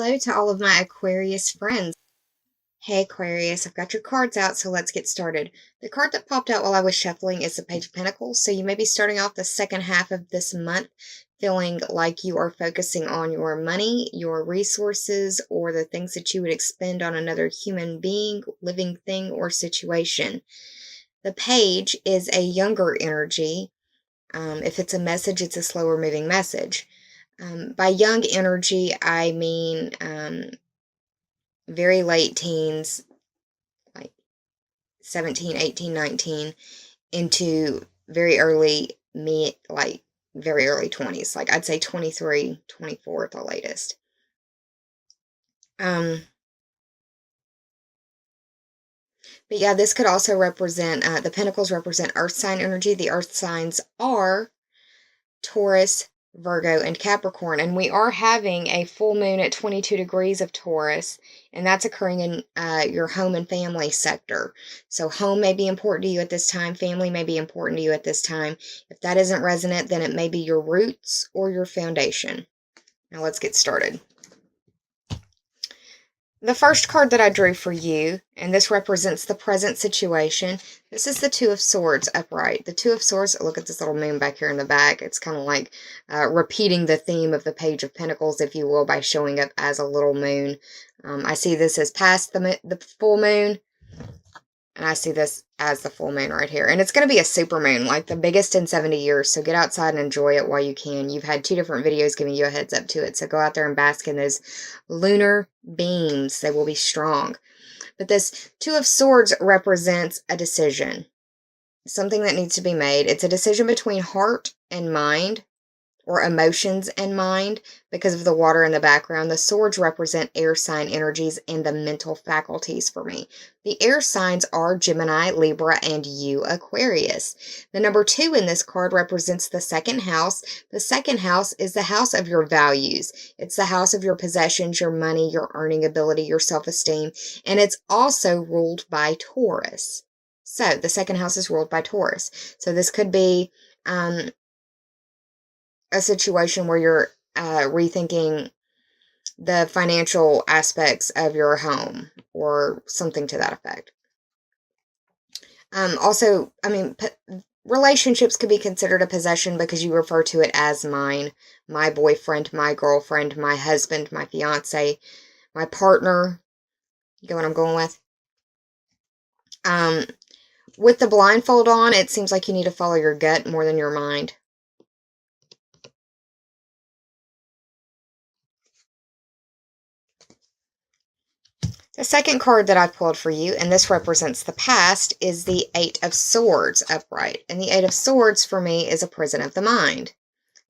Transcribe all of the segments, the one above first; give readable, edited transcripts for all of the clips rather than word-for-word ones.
Hello to all of my Aquarius friends. Hey Aquarius, I've got your cards out, so let's get started. The card that popped out while I was shuffling is the Page of Pentacles, so you may be starting off the second half of this month feeling like you are focusing on your money, your resources, or the things that you would expend on another human being, living thing, or situation. The Page is a younger energy. If it's a message, it's a slower moving message. By young energy, I mean very late teens, like 17, 18, 19, into very early, very early 20s. Like I'd say 23, 24 at the latest. But yeah, this could also represent, the Pentacles represent Earth sign energy. The Earth signs are Taurus, Virgo, and Capricorn, and we are having a full moon at 22 degrees of Taurus, and that's occurring in your home and family sector. So home may be important to you at this time, family may be important to you at this time. If that isn't resonant, then it may be your roots or your foundation. Now let's get started. The first card that I drew for you, and this represents the present situation, this is the Two of Swords upright. The Two of Swords, look at this little moon back here in the back. It's kind of like repeating the theme of the Page of Pentacles, if you will, by showing up as a little moon. I see this as past the full moon, and I see this as the full moon right here. And it's going to be a super moon, like the biggest in 70 years. So get outside and enjoy it while you can. You've had 2 different videos giving you a heads up to it. So go out there and bask in those lunar beams. They will be strong. But this Two of Swords represents a decision. Something that needs to be made. It's a decision between heart and mind, or emotions and mind, because of the water in the background. The swords represent air sign energies and the mental faculties for me. The air signs are Gemini, Libra, and you, Aquarius. The number 2 in this card represents the second house. The second house is the house of your values. It's the house of your possessions, your money, your earning ability, your self-esteem, and it's also ruled by Taurus. So the second house is ruled by Taurus. So this could be a situation where you're rethinking the financial aspects of your home or something to that effect. Also, I mean, relationships could be considered a possession because you refer to it as mine, my boyfriend, my girlfriend, my husband, my fiance, my partner. You get what I'm going with? With the blindfold on, it seems like you need to follow your gut more than your mind. The second card that I pulled for you, and this represents the past, is the Eight of Swords upright. And the Eight of Swords for me is a prison of the mind.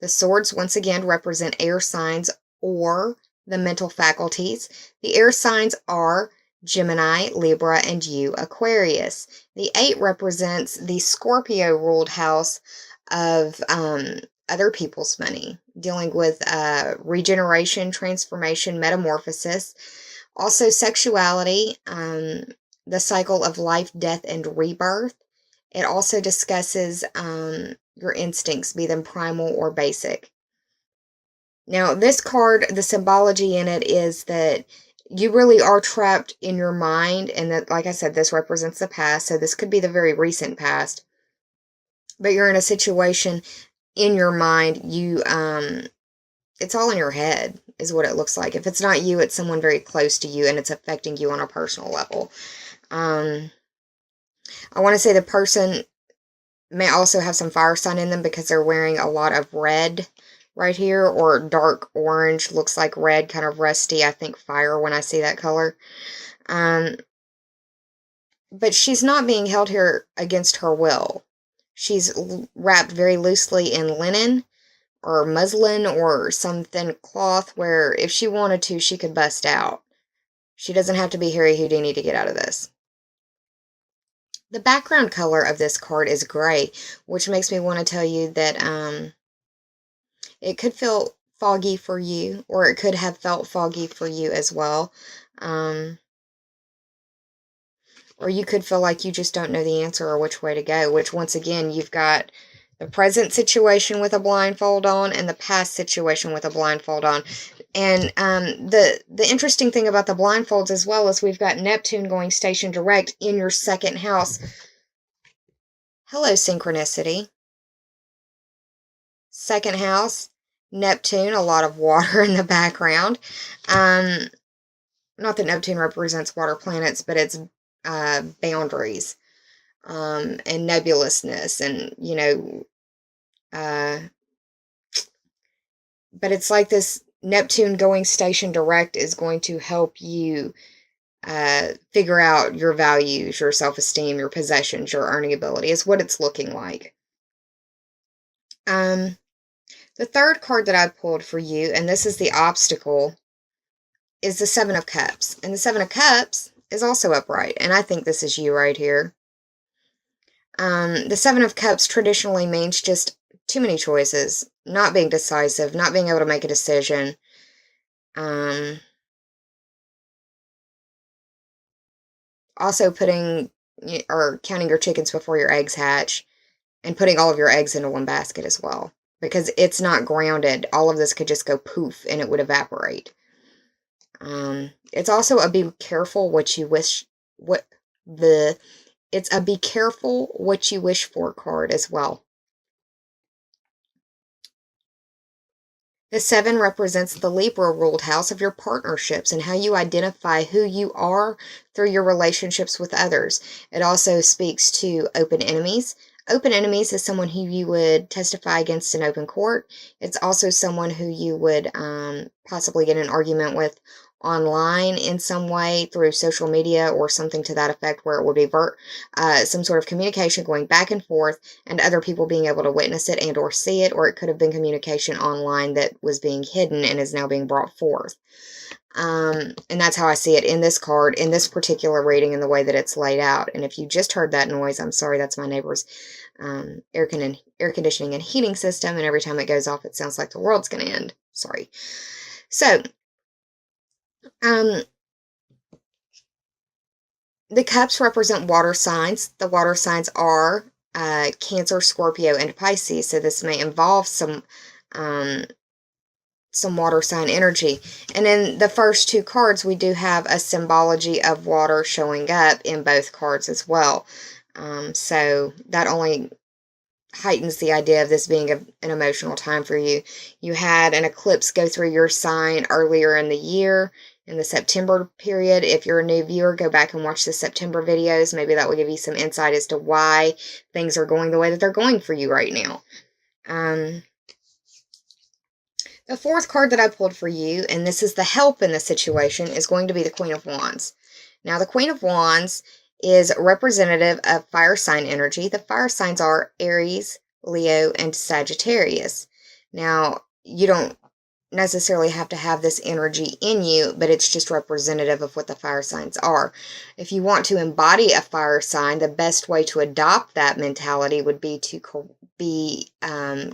The swords once again represent air signs or the mental faculties. The air signs are Gemini, Libra, and you, Aquarius. The 8 represents the Scorpio ruled house of other people's money, dealing with regeneration, transformation, metamorphosis. Also, sexuality, the cycle of life, death, and rebirth. It also discusses your instincts, be them primal or basic. Now, this card, the symbology in it is that you really are trapped in your mind, and that, like I said, this represents the past, so this could be the very recent past. But you're in a situation in your mind, it's all in your head, is what it looks like. If it's not you, it's someone very close to you, and it's affecting you on a personal level. I want to say the person may also have some fire sign in them because they're wearing a lot of red right here, or dark orange, looks like red, kind of rusty. I think fire when I see that color. But she's not being held here against her will. She's wrapped very loosely in linen or muslin or some thin cloth where if she wanted to, she could bust out. She doesn't have to be Harry Houdini to get out of this. The background color of this card is gray, which makes me want to tell you that it could feel foggy for you, or it could have felt foggy for you as well. Or you could feel like you just don't know the answer or which way to go, which once again, you've got the present situation with a blindfold on and the past situation with a blindfold on. And the interesting thing about the blindfolds as well is we've got Neptune going station direct in your second house. Hello, synchronicity. Second house, Neptune, a lot of water in the background. Not that Neptune represents water planets, but it's boundaries and nebulousness, and but it's like this Neptune going station direct is going to help you figure out your values, your self-esteem, your possessions, your earning ability is what it's looking like. The third card that I pulled for you, and this is the obstacle, is the Seven of Cups. And the Seven of Cups is also upright, and I think this is you right here. The Seven of Cups traditionally means just too many choices, not being decisive, not being able to make a decision. Also putting or counting your chickens before your eggs hatch, and putting all of your eggs into one basket as well, because it's not grounded. All of this could just go poof and it would evaporate. It's also a be careful what you wish, it's a be careful what you wish for card as well. The 7 represents the Libra ruled house of your partnerships and how you identify who you are through your relationships with others. It also speaks to open enemies. Open enemies is someone who you would testify against in open court. It's also someone who you would possibly get in an argument with online in some way through social media or something to that effect, where it would be some sort of communication going back and forth and other people being able to witness it and or see it, or it could have been communication online that was being hidden and is now being brought forth. And that's how I see it in this card, in this particular reading, in the way that it's laid out. And if you just heard that noise, I'm sorry, that's my neighbor's air conditioning and heating system, and every time it goes off, it sounds like the world's going to end. Sorry. So, the cups represent water signs. The water signs are Cancer, Scorpio, and Pisces. So this may involve some water sign energy. And in the first two cards, we do have a symbology of water showing up in both cards as well. So that only heightens the idea of this being an emotional time for you. You had an eclipse go through your sign earlier in the year, in the September period. If you're a new viewer, go back and watch the September videos. Maybe that will give you some insight as to why things are going the way that they're going for you right now. The fourth card that I pulled for you, and this is the help in the situation, is going to be the Queen of Wands. Now, the Queen of Wands is representative of fire sign energy. The fire signs are Aries, Leo, and Sagittarius. Now, you don't necessarily have to have this energy in you, but it's just representative of what the fire signs are. If you want to embody a fire sign, the best way to adopt that mentality would be to be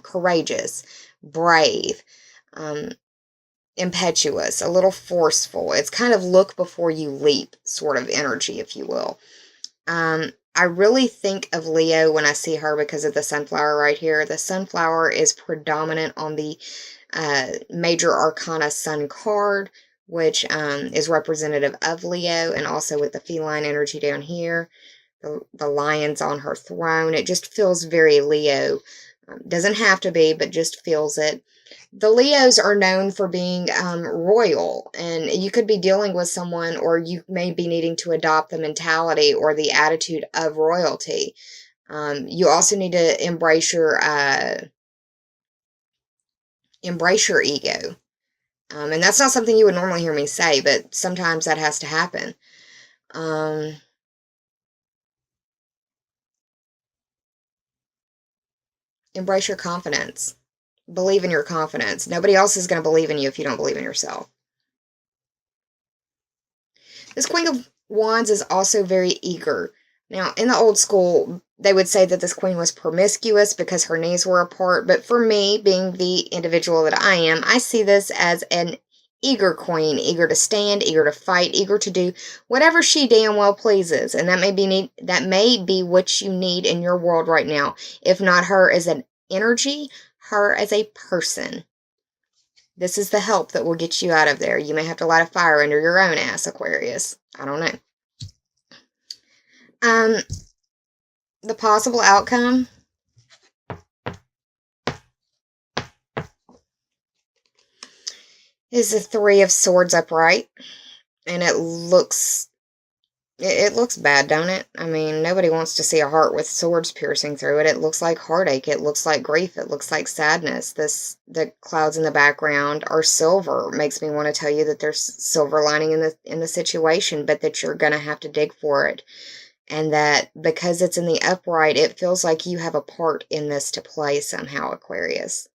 courageous, brave, impetuous, a little forceful. It's kind of look before you leap sort of energy, if you will. I really think of Leo when I see her because of the sunflower right here. The sunflower is predominant on the Major Arcana Sun card, which is representative of Leo, and also with the feline energy down here, the lions on her throne. It just feels very Leo. Doesn't have to be, but just feels it. The Leos are known for being royal, and you could be dealing with someone, or you may be needing to adopt the mentality or the attitude of royalty. You also need to embrace your ego. And that's not something you would normally hear me say, but sometimes that has to happen. Embrace your confidence. Believe in your confidence. Nobody else is going to believe in you if you don't believe in yourself. This Queen of Wands is also very eager. Now, in the old school, they would say that this queen was promiscuous because her knees were apart. But for me, being the individual that I am, I see this as an eager queen, eager to stand, eager to fight, eager to do whatever she damn well pleases. And that may be what you need in your world right now. If not her as an energy, her as a person. This is the help that will get you out of there. You may have to light a fire under your own ass, Aquarius. I don't know. The possible outcome is the Three of Swords upright, and it looks bad, don't it? I mean, nobody wants to see a heart with swords piercing through it. It looks like heartache. It looks like grief. It looks like sadness. The clouds in the background are silver. It makes me want to tell you that there's silver lining in the situation, but that you're gonna have to dig for it. And that because it's in the upright, it feels like you have a part in this to play somehow, Aquarius.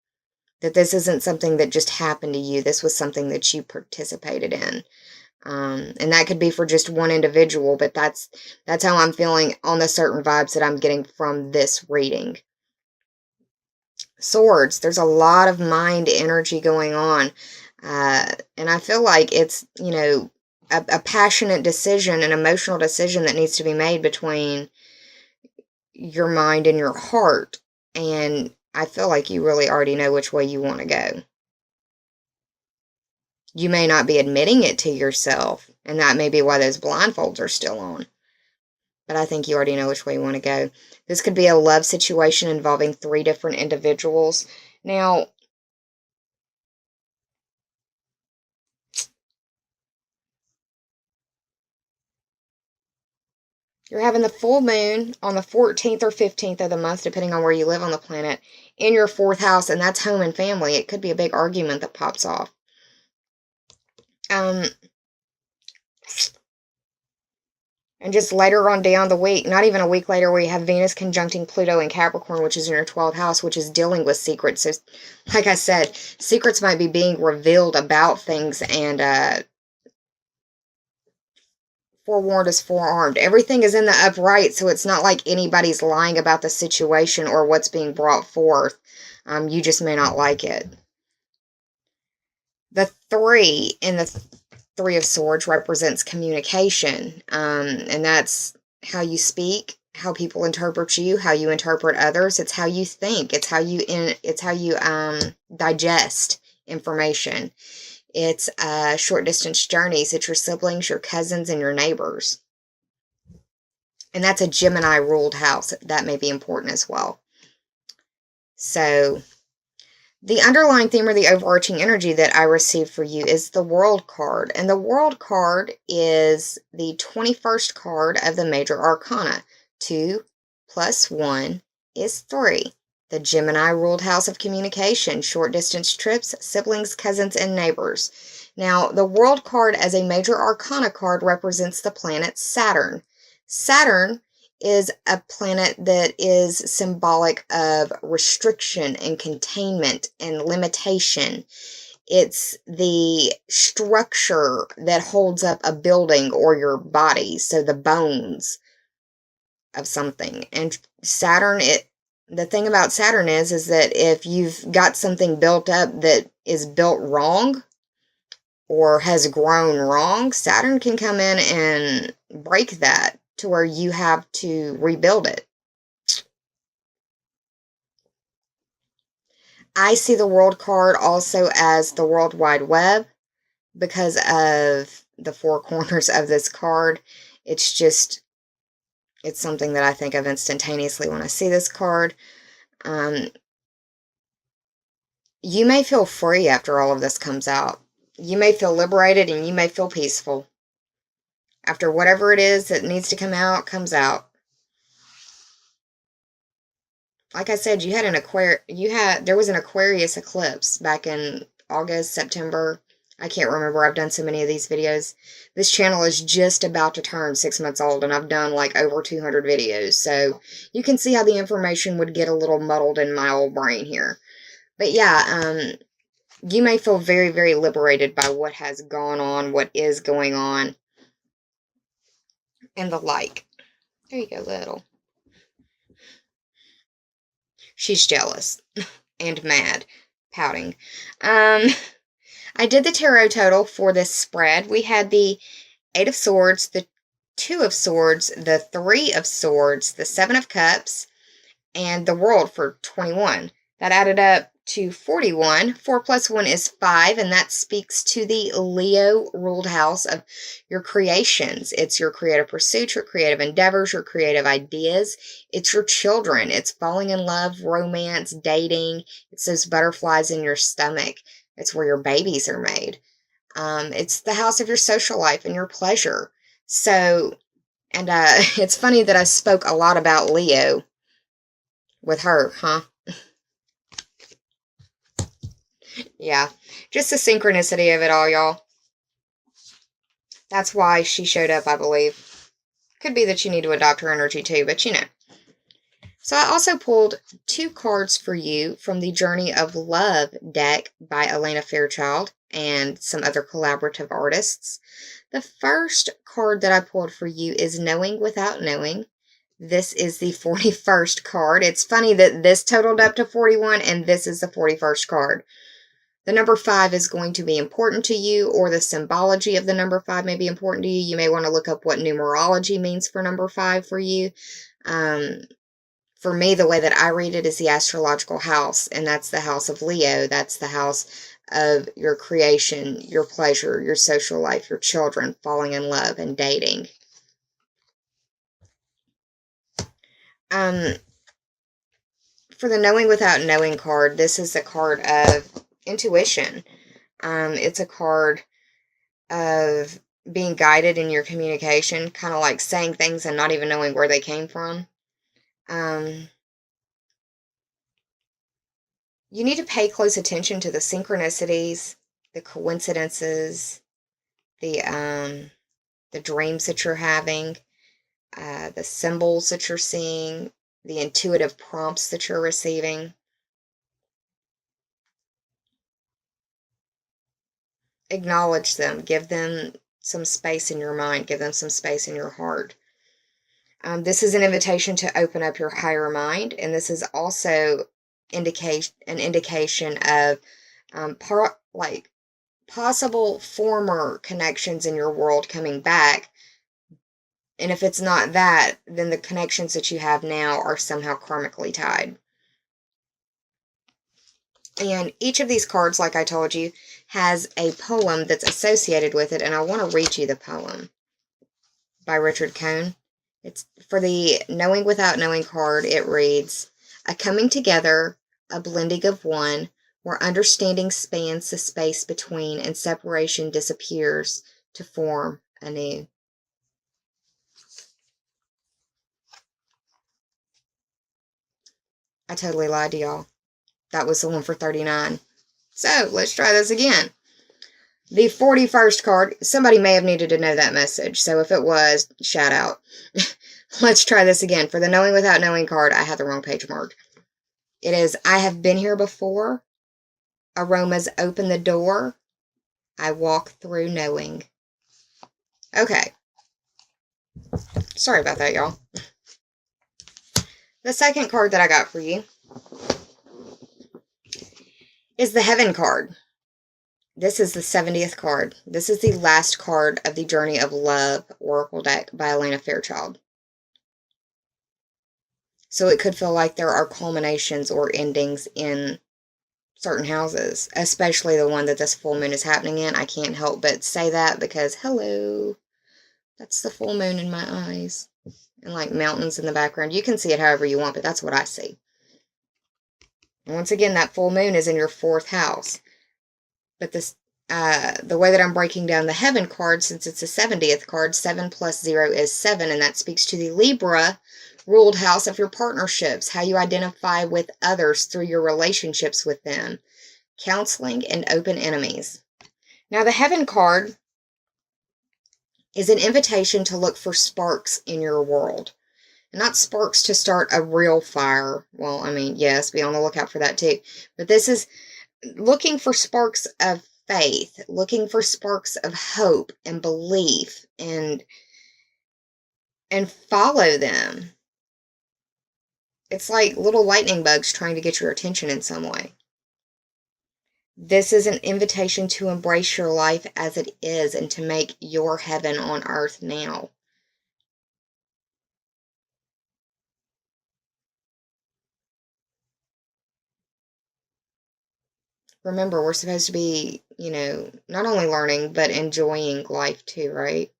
That this isn't something that just happened to you. This was something that you participated in. And that could be for just one individual, but that's how I'm feeling on the certain vibes that I'm getting from this reading. Swords, there's a lot of mind energy going on. And I feel like it's, you know, a passionate decision, an emotional decision that needs to be made between your mind and your heart. And I feel like you really already know which way you want to go. You may not be admitting it to yourself, and that may be why those blindfolds are still on. But I think you already know which way you want to go. This could be a love situation involving 3 different individuals. Now, you're having the full moon on the 14th or 15th of the month, depending on where you live on the planet, in your 4th house, and that's home and family. It could be a big argument that pops off. And just later on down the week, not even a week later, we have Venus conjuncting Pluto in Capricorn, which is in your 12th house, which is dealing with secrets. So, like I said, secrets might be being revealed about things, and forewarned is forearmed. Everything is in the upright, so it's not like anybody's lying about the situation or what's being brought forth. You just may not like it. The 3 in the Three of Swords represents communication, and that's how you speak, how people interpret you, how you interpret others. It's how you think. It's how you digest information. It's short distance journeys. It's your siblings, your cousins, and your neighbors. And that's a Gemini ruled house. That may be important as well. So the underlying theme or the overarching energy that I received for you is the World card. And the World card is the 21st card of the major arcana. 2 plus 1 is 3. The Gemini ruled house of communication, short distance trips, siblings, cousins, and neighbors. Now, the World card as a major arcana card represents the planet Saturn. Saturn is a planet that is symbolic of restriction and containment and limitation. It's the structure that holds up a building or your body, so the bones of something. And Saturn, the thing about Saturn is that if you've got something built up that is built wrong or has grown wrong, Saturn can come in and break that to where you have to rebuild it. I see the World card also as the World Wide Web because of the 4 corners of this card. It's something that I think of instantaneously when I see this card. You may feel free after all of this comes out. You may feel liberated and you may feel peaceful. After whatever it is that needs to come out, comes out. Like I said, there was an Aquarius eclipse back in August, September. I can't remember. I've done so many of these videos. This channel is just about to turn 6 months old, and I've done like over 200 videos. So you can see how the information would get a little muddled in my old brain here. But yeah, you may feel very, very liberated by what has gone on, what is going on, and the like. There you go, little. She's jealous and mad, pouting. I did the tarot total for this spread. We had the 8 of Swords, the 2 of Swords, the 3 of Swords, the 7 of Cups, and the World for 21. That added up to 41. 4 plus 1 is 5, and that speaks to the Leo ruled house of your creations. It's your creative pursuits, your creative endeavors, your creative ideas. It's your children. It's falling in love, romance, dating. It's those butterflies in your stomach. It's where your babies are made. It's the house of your social life and your pleasure. So, and it's funny that I spoke a lot about Leo with her, huh? Yeah, just the synchronicity of it all, y'all. That's why she showed up, I believe. Could be that you need to adopt her energy too, but you know. So I also pulled 2 cards for you from the Journey of Love deck by Elena Fairchild and some other collaborative artists. The first card that I pulled for you is Knowing Without Knowing. This is the 41st card. It's funny that this totaled up to 41 and this is the 41st card. The number 5 is going to be important to you, or the symbology of the number 5 may be important to you. You may want to look up what numerology means for number 5 for you. For me, the way that I read it is the astrological house, and that's the house of Leo. That's the house of your creation, your pleasure, your social life, your children, falling in love, and dating. For the Knowing Without Knowing card, this is a card of intuition. It's a card of being guided in your communication, kind of like saying things and not even knowing where they came from. You need to pay close attention to the synchronicities, the coincidences, the dreams that you're having, the symbols that you're seeing, the intuitive prompts that you're receiving. Acknowledge them. Give them some space in your mind. Give them some space in your heart. This is an invitation to open up your higher mind, and this is also an indication of possible former connections in your world coming back. And if it's not that, then the connections that you have now are somehow karmically tied. And each of these cards, like I told you, has a poem that's associated with it, and I want to read you the poem by Richard Cohn. It's for the Knowing Without Knowing card. It reads, "A coming together, a blending of one, where understanding spans the space between and separation disappears to form anew." I totally lied to y'all. That was the one for 39. So let's try this again. The 41st card, somebody may have needed to know that message, so if it was, shout out. Let's try this again. For the Knowing Without Knowing card, I had the wrong page marked. It is, "I have been here before. Aromas open the door. I walk through knowing." Okay. Sorry about that, y'all. The second card that I got for you is the Heaven card. This is the 70th card. This is the last card of the Journey of Love Oracle deck by Elena Fairchild. So it could feel like there are culminations or endings in certain houses, especially the one that this full moon is happening in. I can't help but say that because, hello, that's the full moon in my eyes. And like mountains in the background. You can see it however you want, but that's what I see. And once again, that full moon is in your 4th house. But this, the way that I'm breaking down the Heaven card, since it's a 70th card, 7 plus 0 is 7, and that speaks to the Libra ruled house of your partnerships, how you identify with others through your relationships with them, counseling, and open enemies. Now, the Heaven card is an invitation to look for sparks in your world. Not sparks to start a real fire. Well, I mean, yes, be on the lookout for that too. But this is looking for sparks of faith, looking for sparks of hope and belief, and follow them. It's like little lightning bugs trying to get your attention in some way. This is an invitation to embrace your life as it is and to make your heaven on earth now. Remember, we're supposed to be, not only learning, but enjoying life too, right?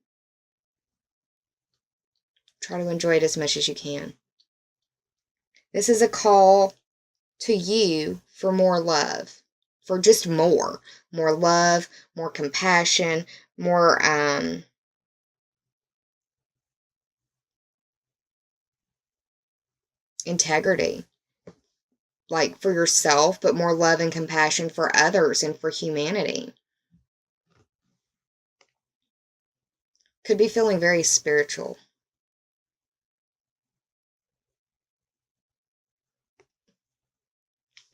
Try to enjoy it as much as you can. This is a call to you for more love, for just more love, more compassion, more integrity, like for yourself, but more love and compassion for others and for humanity. Could be feeling very spiritual.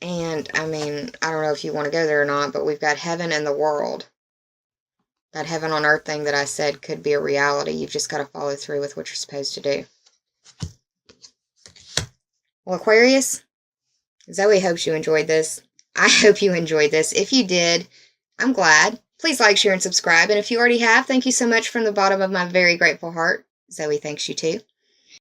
And I mean, I don't know if you want to go there or not, but we've got heaven and the world. That heaven on earth thing that I said could be a reality. You've just got to follow through with what you're supposed to do. Well, Aquarius, Zoe hopes you enjoyed this. I hope you enjoyed this. If you did, I'm glad. Please like, share, and subscribe. And if you already have, thank you so much from the bottom of my very grateful heart. Zoe thanks you too.